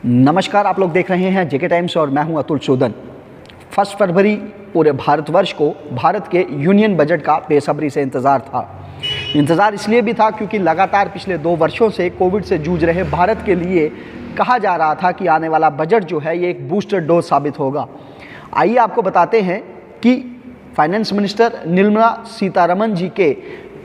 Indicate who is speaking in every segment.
Speaker 1: नमस्कार, आप लोग देख रहे हैं जेके टाइम्स और मैं हूं अतुल शोधन। 1 फरवरी पूरे भारतवर्ष को भारत के यूनियन बजट का बेसब्री से इंतज़ार था। इंतज़ार इसलिए भी था क्योंकि लगातार पिछले 2 वर्षों से कोविड से जूझ रहे भारत के लिए कहा जा रहा था कि आने वाला बजट जो है ये एक बूस्टर डोज साबित होगा। आइए आपको बताते हैं कि फाइनेंस मिनिस्टर निर्मला सीतारमण जी के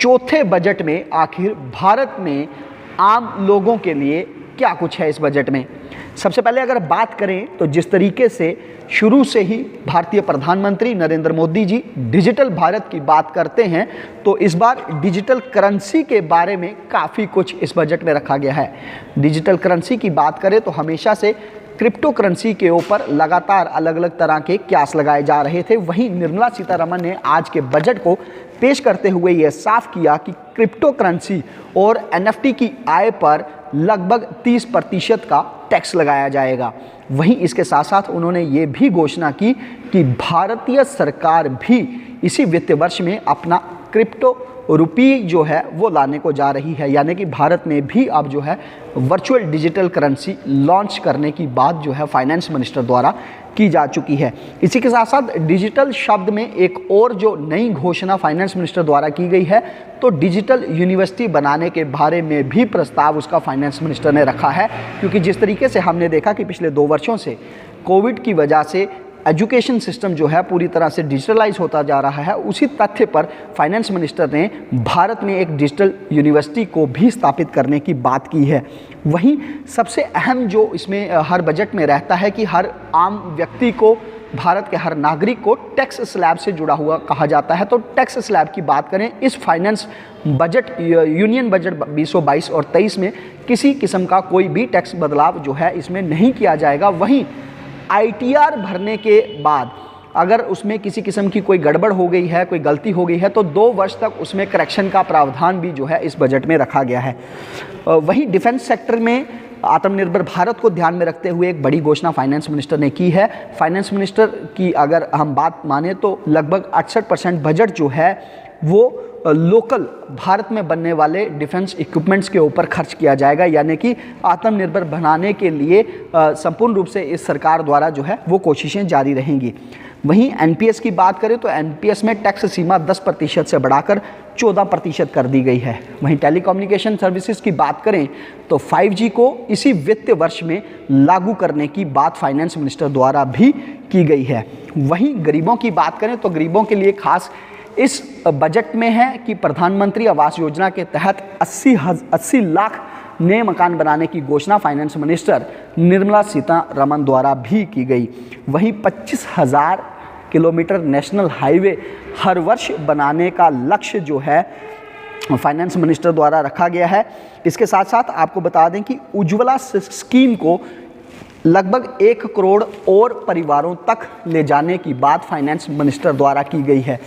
Speaker 1: चौथे बजट में आखिर भारत में आम लोगों के लिए क्या कुछ है इस बजट में। सबसे पहले अगर बात करें तो जिस तरीके से शुरू से ही भारतीय प्रधानमंत्री नरेंद्र मोदी जी डिजिटल भारत की बात करते हैं, तो इस बार डिजिटल करेंसी के बारे में काफ़ी कुछ इस बजट में रखा गया है। डिजिटल करेंसी की बात करें तो हमेशा से क्रिप्टो करेंसी के ऊपर लगातार अलग अलग तरह के क्यास लगाए जा रहे थे। वहीं निर्मला सीतारमण ने आज के बजट को पेश करते हुए यह साफ किया कि क्रिप्टो करेंसी और एनएफटी की आय पर लगभग 30% का टैक्स लगाया जाएगा। वहीं इसके साथ साथ उन्होंने ये भी घोषणा की कि भारतीय सरकार भी इसी वित्त वर्ष में अपना क्रिप्टो रुपी जो है वो लाने को जा रही है, यानी कि भारत में भी अब जो है वर्चुअल डिजिटल करेंसी लॉन्च करने की बात जो है फाइनेंस मिनिस्टर द्वारा की जा चुकी है। इसी के साथ साथ डिजिटल शब्द में एक और जो नई घोषणा फाइनेंस मिनिस्टर द्वारा की गई है, तो डिजिटल यूनिवर्सिटी बनाने के बारे में भी प्रस्ताव उसका फाइनेंस मिनिस्टर ने रखा है। क्योंकि जिस तरीके से हमने देखा कि पिछले 2 वर्षों से कोविड की वजह से एजुकेशन सिस्टम जो है पूरी तरह से डिजिटलाइज होता जा रहा है, उसी तथ्य पर फाइनेंस मिनिस्टर ने भारत में एक डिजिटल यूनिवर्सिटी को भी स्थापित करने की बात की है। वहीं सबसे अहम जो इसमें हर बजट में रहता है कि हर आम व्यक्ति को, भारत के हर नागरिक को टैक्स स्लैब से जुड़ा हुआ कहा जाता है। तो टैक्स स्लैब की बात करें, इस फाइनेंस बजट यूनियन बजट 2022 और 23 में किसी किस्म का कोई भी टैक्स बदलाव जो है इसमें नहीं किया जाएगा। वहीं आईटीआर भरने के बाद अगर उसमें किसी किस्म की कोई गड़बड़ हो गई है, कोई गलती हो गई है, तो 2 वर्ष तक उसमें करेक्शन का प्रावधान भी जो है इस बजट में रखा गया है। वहीं डिफेंस सेक्टर में आत्मनिर्भर भारत को ध्यान में रखते हुए एक बड़ी घोषणा फाइनेंस मिनिस्टर ने की है। फाइनेंस मिनिस्टर की अगर हम बात माने तो लगभग 68% बजट जो है वो लोकल भारत में बनने वाले डिफेंस इक्विपमेंट्स के ऊपर खर्च किया जाएगा, यानी कि आत्मनिर्भर बनाने के लिए संपूर्ण रूप से इस सरकार द्वारा जो है वो कोशिशें जारी रहेंगी। वहीं एनपीएस की बात करें तो एनपीएस में टैक्स सीमा 10% से बढ़ाकर 14% कर दी गई है। वहीं टेलीकम्युनिकेशन सर्विसेज की बात करें तो 5G को इसी वित्त वर्ष में लागू करने की बात फाइनेंस मिनिस्टर द्वारा भी की गई है। वहीं गरीबों की बात करें तो गरीबों के लिए खास इस बजट में है कि प्रधानमंत्री आवास योजना के तहत 80 लाख नए मकान बनाने की घोषणा फाइनेंस मिनिस्टर निर्मला सीतारमण द्वारा भी की गई। वहीं 25,000 किलोमीटर नेशनल हाईवे हर वर्ष बनाने का लक्ष्य जो है फाइनेंस मिनिस्टर द्वारा रखा गया है। इसके साथ साथ आपको बता दें कि उज्ज्वला स्कीम को लगभग 1 करोड़ और परिवारों तक ले जाने की बात फाइनेंस मिनिस्टर द्वारा की गई है।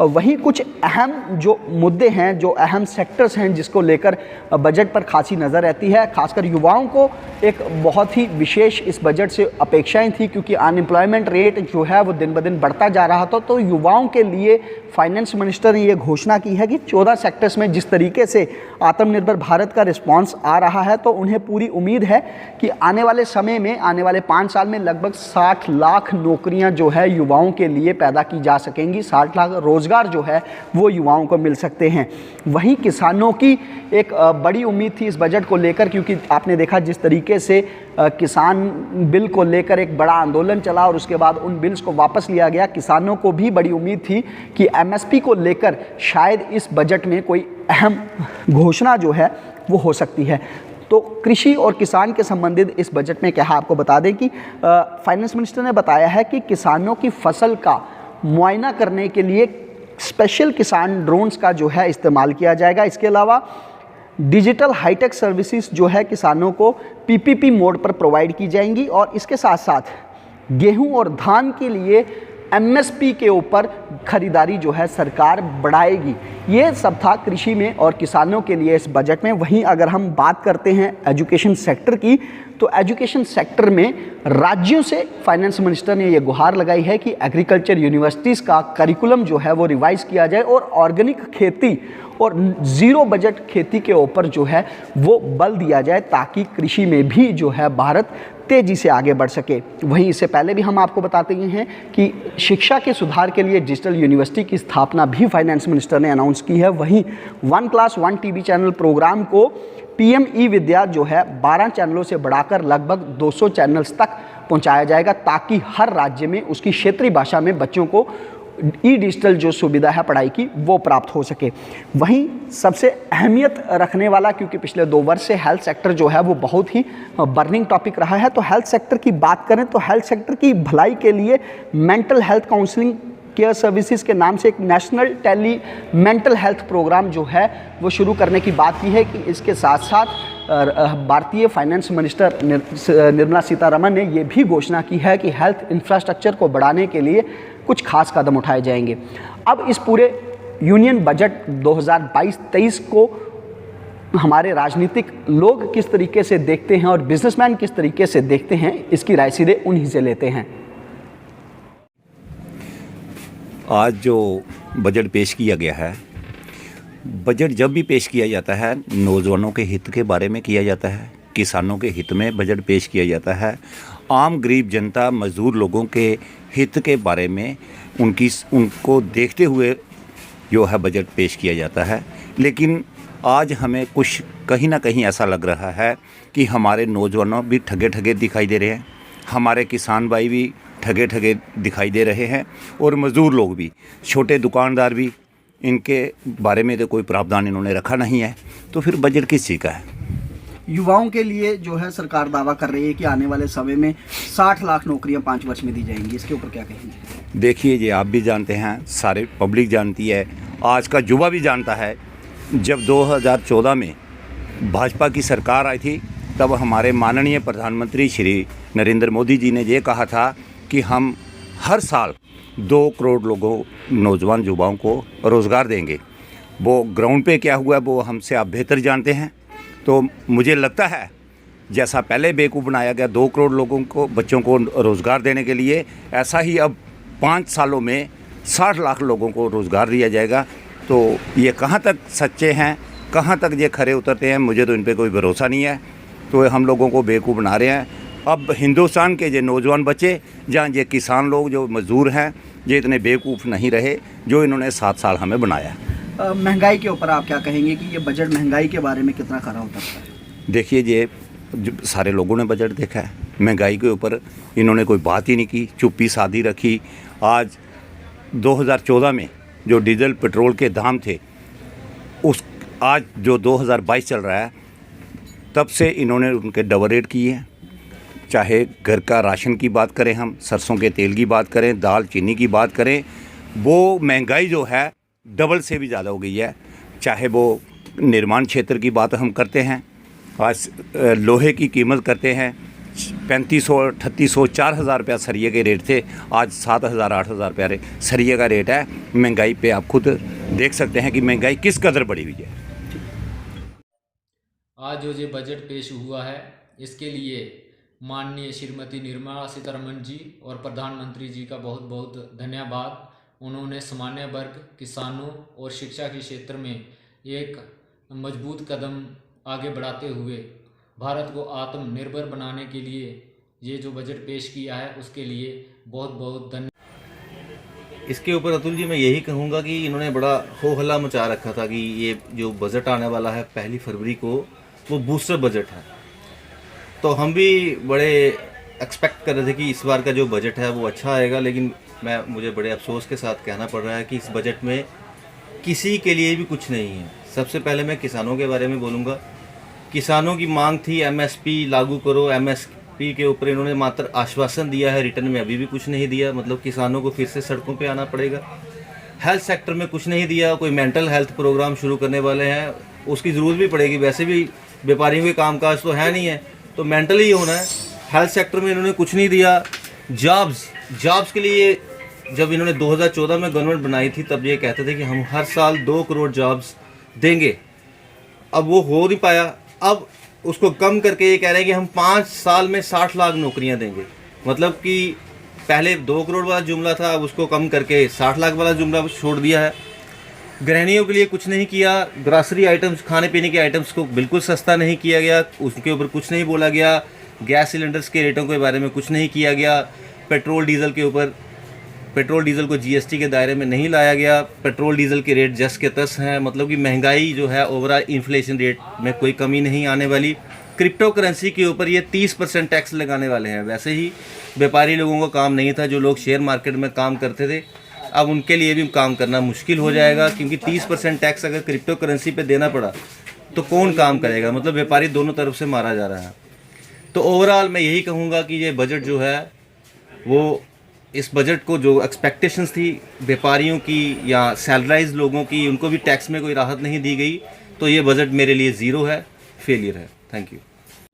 Speaker 1: वहीं कुछ अहम जो मुद्दे हैं, जो अहम सेक्टर्स हैं जिसको लेकर बजट पर खासी नज़र रहती है, खासकर युवाओं को एक बहुत ही विशेष इस बजट से अपेक्षाएं थी, क्योंकि अनएम्प्लॉयमेंट रेट जो है वो दिन ब दिन बढ़ता जा रहा था। तो युवाओं के लिए फाइनेंस मिनिस्टर ने ये घोषणा की है कि 14 सेक्टर्स में जिस तरीके से आत्मनिर्भर भारत का रिस्पॉन्स आ रहा है, तो उन्हें पूरी उम्मीद है कि आने वाले समय में, आने वाले 5 साल में लगभग 60 लाख नौकरियां जो है युवाओं के लिए पैदा की जा सकेंगी। 60 लाख रोजगार जो है वो युवाओं को मिल सकते हैं। वहीं किसानों की एक बड़ी उम्मीद थी इस बजट को लेकर, क्योंकि आपने देखा जिस तरीके से किसान बिल को लेकर एक बड़ा आंदोलन चला और उसके बाद उन बिल्स को वापस लिया गया। किसानों को भी बड़ी उम्मीद थी कि एमएसपी को लेकर शायद इस बजट में कोई अहम घोषणा जो है वो हो सकती है। तो कृषि और किसान के संबंधित इस बजट में क्या है, आपको बता दें कि फाइनेंस मिनिस्टर ने बताया है कि किसानों की फसल का मुआयना करने के लिए स्पेशल किसान ड्रोन्स का जो है इस्तेमाल किया जाएगा। इसके अलावा डिजिटल हाईटेक सर्विसेज जो है किसानों को पीपीपी मोड पर प्रोवाइड की जाएंगी, और इसके साथ साथ गेहूं और धान के लिए एमएसपी के ऊपर खरीदारी जो है सरकार बढ़ाएगी। ये सब था कृषि में और किसानों के लिए इस बजट में। वहीं अगर हम बात करते हैं एजुकेशन सेक्टर की, तो एजुकेशन सेक्टर में राज्यों से फाइनेंस मिनिस्टर ने ये गुहार लगाई है कि एग्रीकल्चर यूनिवर्सिटीज़ का करिकुलम जो है वो रिवाइज़ किया जाए और ऑर्गेनिक खेती और ज़ीरो बजट खेती के ऊपर जो है वो बल दिया जाए, ताकि कृषि में भी जो है भारत तेज़ी से आगे बढ़ सके। वहीं इससे पहले भी हम आपको बताते हैं कि शिक्षा के सुधार के लिए डिजिटल यूनिवर्सिटी की स्थापना भी फाइनेंस मिनिस्टर ने अनाउंस की है। वहीं 1 क्लास 1 टीवी चैनल प्रोग्राम को पीएम ई विद्या जो है 12 चैनलों से बढ़ाकर लगभग 200 चैनल्स तक पहुंचाया जाएगा, ताकि हर राज्य में उसकी क्षेत्रीय भाषा में बच्चों को ई डिजिटल जो सुविधा है पढ़ाई की वो प्राप्त हो सके। वहीं सबसे अहमियत रखने वाला, क्योंकि पिछले 2 वर्ष से हेल्थ सेक्टर जो है वो बहुत ही बर्निंग टॉपिक रहा है, तो हेल्थ सेक्टर की बात करें तो हेल्थ सेक्टर की भलाई के लिए mental health counselling care services के नाम से एक national tele mental health programme जो है वो शुरू करने की बात की है। कि इसके साथ साथ भारतीय फाइनेंस मिनिस्टर निर्मला सीतारमण ने ये भी घोषणा की है कि हेल्थ इंफ्रास्ट्रक्चर को बढ़ाने के लिए कुछ खास कदम उठाए जाएंगे। अब इस पूरे यूनियन बजट 2022-23 को हमारे राजनीतिक लोग किस तरीके से देखते हैं और बिजनेसमैन किस तरीके से देखते हैं, इसकी राय सीधे उन्हीं से लेते हैं।
Speaker 2: आज जो बजट पेश किया गया है, बजट जब भी पेश किया जाता है नौजवानों के हित के बारे में किया जाता है, किसानों के हित में बजट पेश किया जाता है, आम गरीब जनता मजदूर लोगों के हित के बारे में उनको देखते हुए जो है बजट पेश किया जाता है। लेकिन आज हमें कुछ कहीं ना कहीं ऐसा लग रहा है कि हमारे नौजवानों भी ठगे ठगे दिखाई दे रहे हैं, हमारे किसान भाई भी ठगे ठगे दिखाई दे रहे हैं, और मज़दूर लोग भी, छोटे दुकानदार भी, इनके बारे में तो कोई प्रावधान इन्होंने रखा नहीं है। तो फिर बजट किस चीज़ का है?
Speaker 1: युवाओं के लिए जो है सरकार दावा कर रही है कि आने वाले समय में 60 लाख नौकरियां 5 वर्ष में दी जाएंगी, इसके ऊपर क्या कहेंगे?
Speaker 2: देखिए, ये आप भी जानते हैं, सारे पब्लिक जानती है, आज का युवा भी जानता है। जब 2014 में भाजपा की सरकार आई थी, तब हमारे माननीय प्रधानमंत्री श्री नरेंद्र मोदी जी ने ये कहा था कि हम हर साल 2 करोड़ लोगों, नौजवान युवाओं को रोज़गार देंगे। वो ग्राउंड पे क्या हुआ वो हमसे आप बेहतर जानते हैं। तो मुझे लगता है जैसा पहले बेवकूफ़ बनाया गया 2 करोड़ लोगों को, बच्चों को रोज़गार देने के लिए, ऐसा ही अब 5 सालों में 60 लाख लोगों को रोज़गार दिया जाएगा। तो ये कहाँ तक सच्चे हैं, कहाँ तक ये खरे उतरते हैं, मुझे तो इन पर कोई भरोसा नहीं है। तो हम लोगों को बेवकूफ़ बना रहे हैं। अब हिंदुस्तान के जो नौजवान बच्चे, जहाँ ये किसान लोग जो मजदूर हैं, ये इतने बेवकूफ़ नहीं रहे जो इन्होंने 7 साल हमें बनाया।
Speaker 1: महंगाई के ऊपर आप क्या कहेंगे कि ये बजट महंगाई के बारे में कितना खरा उतरता है?
Speaker 2: देखिए, ये सारे लोगों ने बजट देखा है, महंगाई के ऊपर इन्होंने कोई बात ही नहीं की, चुप्पी साधी रखी। आज 2014 में जो डीजल पेट्रोल के दाम थे, आज जो 2022 चल रहा है, तब से इन्होंने उनके डबल रेट किए हैं। चाहे घर का राशन की बात करें, हम सरसों के तेल की बात करें, दाल चीनी की बात करें, वो महंगाई जो है डबल से भी ज़्यादा हो गई है। चाहे वो निर्माण क्षेत्र की बात हम करते हैं, आज लोहे की कीमत करते हैं 3500, 3800, 4000 रुपया सरिये के रेट थे, आज 7000, 8000 रुपया सरिये का रेट है। महंगाई पे आप खुद देख सकते हैं कि महंगाई किस कदर बढ़ी हुई है।
Speaker 3: आज जो ये बजट पेश हुआ है, इसके लिए माननीय श्रीमती निर्मला सीतारमण जी और प्रधानमंत्री जी का बहुत बहुत धन्यवाद। उन्होंने सामान्य वर्ग, किसानों और शिक्षा के क्षेत्र में एक मजबूत कदम आगे बढ़ाते हुए भारत को आत्मनिर्भर बनाने के लिए ये जो बजट पेश किया है, उसके लिए बहुत बहुत धन्यवाद।
Speaker 4: इसके ऊपर अतुल जी मैं यही कहूँगा कि इन्होंने बड़ा हो हल्ला मचा रखा था कि ये जो बजट आने वाला है 1 फरवरी को, वो बूस्टर बजट है। तो हम भी बड़े एक्सपेक्ट कर रहे थे कि इस बार का जो बजट है वो अच्छा आएगा, लेकिन मुझे बड़े अफसोस के साथ कहना पड़ रहा है कि इस बजट में किसी के लिए भी कुछ नहीं है। सबसे पहले मैं किसानों के बारे में बोलूँगा। किसानों की मांग थी एमएसपी लागू करो, एमएसपी के ऊपर इन्होंने मात्र आश्वासन दिया है, रिटर्न में अभी भी कुछ नहीं दिया। मतलब किसानों को फिर से सड़कों पे आना पड़ेगा। हेल्थ सेक्टर में कुछ नहीं दिया, कोई मेंटल हेल्थ प्रोग्राम शुरू करने वाले हैं, उसकी ज़रूरत भी पड़ेगी, वैसे भी व्यापारियों के कामकाज तो है नहीं है, तो मेंटल ही होना है। हेल्थ सेक्टर में इन्होंने कुछ नहीं दिया। जॉब्स के लिए जब इन्होंने 2014 में गवर्नमेंट बनाई थी, तब ये कहते थे कि हम हर साल 2 करोड़ जॉब्स देंगे। अब वो हो नहीं पाया। अब उसको कम करके ये कह रहे हैं कि हम 5 साल में 60 लाख नौकरियां देंगे। मतलब कि पहले 2 करोड़ वाला जुमला था, अब उसको कम करके 60 लाख वाला जुमला छोड़ दिया है। गृहिणियों के लिए कुछ नहीं किया, ग्रॉसरी आइटम्स, खाने पीने के आइटम्स को बिल्कुल सस्ता नहीं किया गया, उसके ऊपर कुछ नहीं बोला गया। गैस सिलेंडर्स के रेटों के बारे में कुछ नहीं किया गया। पेट्रोल डीजल के ऊपर, पेट्रोल डीजल को जीएसटी के दायरे में नहीं लाया गया। पेट्रोल डीजल के रेट जस के तस हैं, मतलब कि महंगाई जो है ओवरऑल इन्फ्लेशन रेट में कोई कमी नहीं आने वाली। क्रिप्टो करेंसी के ऊपर ये 30% टैक्स लगाने वाले हैं। वैसे ही व्यापारी लोगों का काम नहीं था, जो लोग शेयर मार्केट में काम करते थे, अब उनके लिए भी काम करना मुश्किल हो जाएगा, क्योंकि 30% टैक्स अगर क्रिप्टो करेंसी पे देना पड़ा तो कौन काम करेगा। मतलब व्यापारी दोनों तरफ से मारा जा रहा है। तो ओवरऑल मैं यही कहूँगा कि ये बजट जो है वो, इस बजट को जो एक्सपेक्टेशंस थी व्यापारियों की या सैलराइज लोगों की, उनको भी टैक्स में कोई राहत नहीं दी गई। तो ये बजट मेरे लिए ज़ीरो है, फेलियर है। Thank you.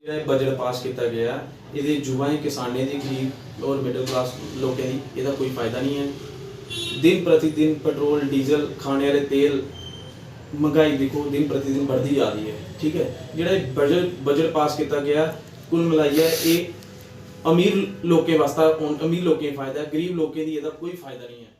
Speaker 5: ਜਿਹੜਾ ਬਜਟ ਪਾਸ ਕੀਤਾ ਗਿਆ ਇਹਦੇ ਯੁਵਾਵਾਂ ਕਿਸਾਨਾਂ ਦੀ ਗਰੀਬ ਔਰ ਮਿਡਲ ਕਲਾਸ ਲੋਕਾਂ ਦੀ ਇਹਦਾ ਕੋਈ ਫਾਇਦਾ ਨਹੀਂ ਹੈ। ਦਿਨ ਪ੍ਰਤੀ ਦਿਨ ਪੈਟਰੋਲ ਡੀਜ਼ਲ ਖਾਣੇ ਵਾਲੇ ਤੇਲ ਮਹਿੰਗਾਈ ਦੇਖੋ ਦਿਨ ਪ੍ਰਤੀ ਦਿਨ बढ़ती जा रही है। ठीक है, ਜਿਹੜਾ ਬਜਟ ਪਾਸ ਕੀਤਾ ਗਿਆ ਕੁੱਲ ਮਿਲਾਈਏ ਇਹ ਅਮੀਰ ਲੋਕਾਂ ਵਾਸਤੇ ਅਮੀਰ ਲੋਕਾਂ ਨੂੰ ਫਾਇਦਾ ਹੈ, ਗਰੀਬ ਲੋਕਾਂ ਦੀ ਇਹਦਾ ਕੋਈ ਫਾਇਦਾ ਨਹੀਂ ਹੈ।